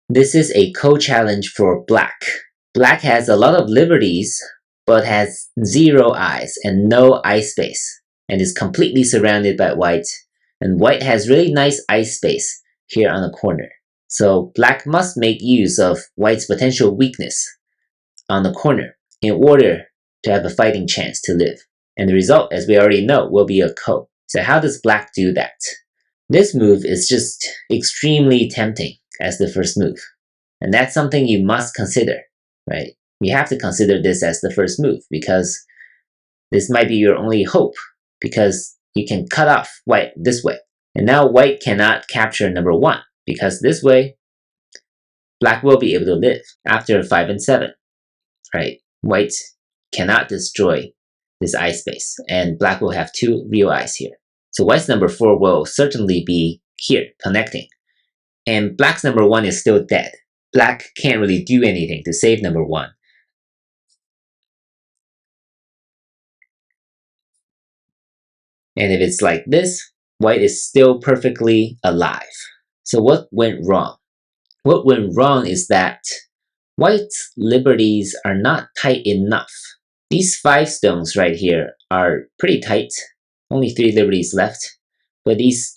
This is a co-challenge for black. Black has a lot of liberties, but has 0 eyes and no eye space, and is completely surrounded by white, and white has really nice eye space here on the corner. So black must make use of white's potential weakness on the corner in order to have a fighting chance to live. And the result, as we already know, will be a ko. So how does black do that? This move is just extremely tempting as the first move. And that's something you must consider, right? You have to consider this as the first move because this might be your only hope because you can cut off white this way. And now white cannot capture number 1 because this way black will be able to live after 5 and 7, right? White cannot destroy this eye space and black will have 2 real eyes here. So white's number 4 will certainly be here, connecting. And black's number 1 is still dead. Black can't really do anything to save number 1. And if it's like this, white is still perfectly alive. So what went wrong? What went wrong is that white's liberties are not tight enough. These 5 stones right here are pretty tight, only 3 liberties left, but these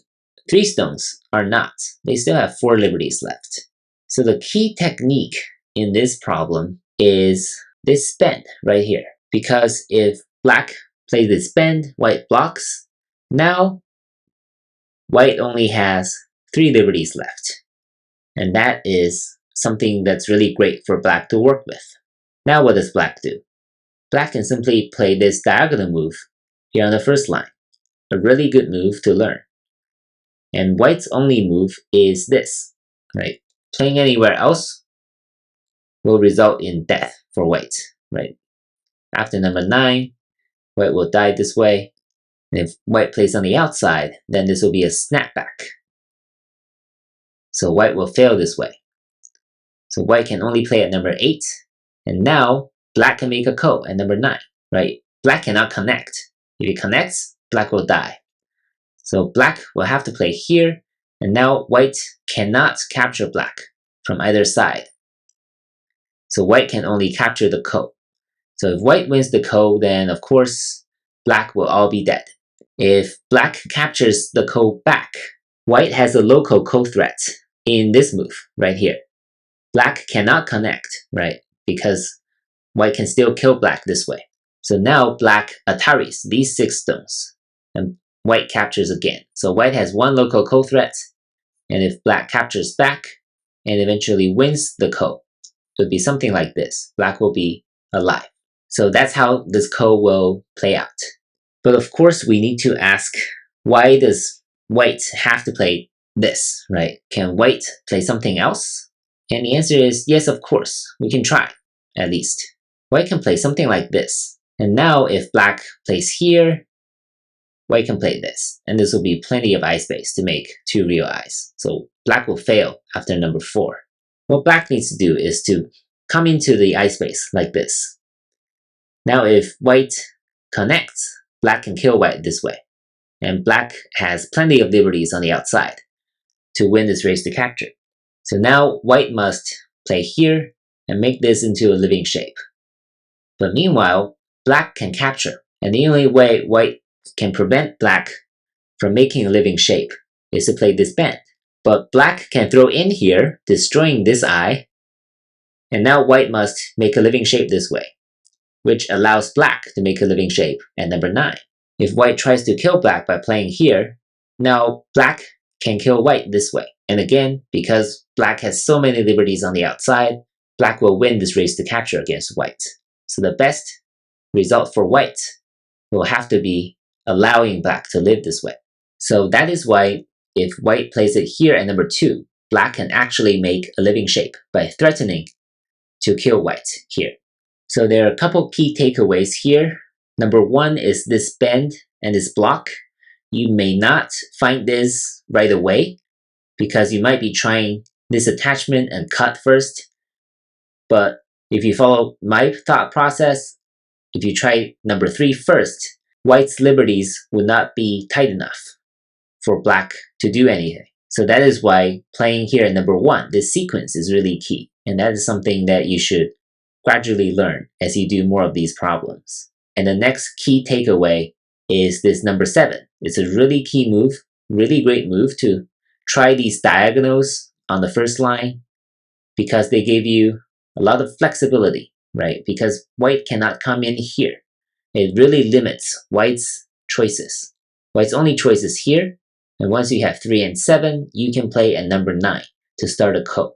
3 stones are not. They still have 4 liberties left. So the key technique in this problem is this bend right here, because if black plays this bend, white blocks. Now white only has 3 liberties left, and that is something that's really great for black to work with. Now what does black do? Black can simply play this diagonal move here on the first line, a really good move to learn. And white's only move is this, right? Playing anywhere else will result in death for white, right? After number 9, white will die this way. And if white plays on the outside, then this will be a snapback. So white will fail this way. So white can only play at number 8. And now black can make a ko at number 9, right? Black cannot connect. If it connects, black will die. So black will have to play here. And now white cannot capture black from either side. So white can only capture the ko. So if white wins the ko, then of course black will all be dead. If black captures the ko back, white has a local ko threat in this move right here. Black cannot connect, right? Because white can still kill black this way. So now black ataris these 6 stones and white captures again. So white has 1 local ko threat, and if black captures back and eventually wins the ko, it would be something like this. Black will be alive. So that's how this ko will play out. But of course we need to ask, why does white have to play this, right? Can white play something else? And the answer is yes, of course. We can try, at least. White can play something like this. And now if black plays here, white can play this. And this will be plenty of eye space to make 2 real eyes. So black will fail after number 4. What black needs to do is to come into the eye space like this. Now if white connects, black can kill white this way. And black has plenty of liberties on the outside to win this race to capture. So now white must play here and make this into a living shape. But meanwhile, black can capture. And the only way white can prevent black from making a living shape is to play this bend. But black can throw in here, destroying this eye. And now white must make a living shape this way, which allows black to make a living shape at number 9. If white tries to kill black by playing here, now black can kill white this way. And again, because black has so many liberties on the outside, black will win this race to capture against white. So the best result for white will have to be allowing black to live this way. So that is why if white plays it here at number 2, black can actually make a living shape by threatening to kill white here. So there are a couple key takeaways here. Number 1 is this bend and this block. You may not find this right away because you might be trying this attachment and cut first. But if you follow my thought process, if you try number 3 first, white's liberties would not be tight enough for black to do anything. So that is why playing here at number 1, this sequence is really key. And that is something that you should gradually learn as you do more of these problems. And the next key takeaway is this number 7. It's a really key move, really great move to try these diagonals on the first line because they give you a lot of flexibility, right? Because white cannot come in here. It really limits white's choices. White's only choice is here, and once you have 3 and 7, you can play at number 9 to start a ko.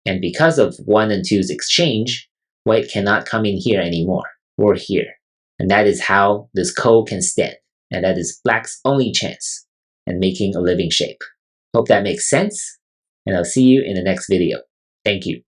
And because of 1 and 2's exchange, white cannot come in here anymore, or here. And that is how this ko can stand. And that is black's only chance in making a living shape. Hope that makes sense, and I'll see you in the next video. Thank you.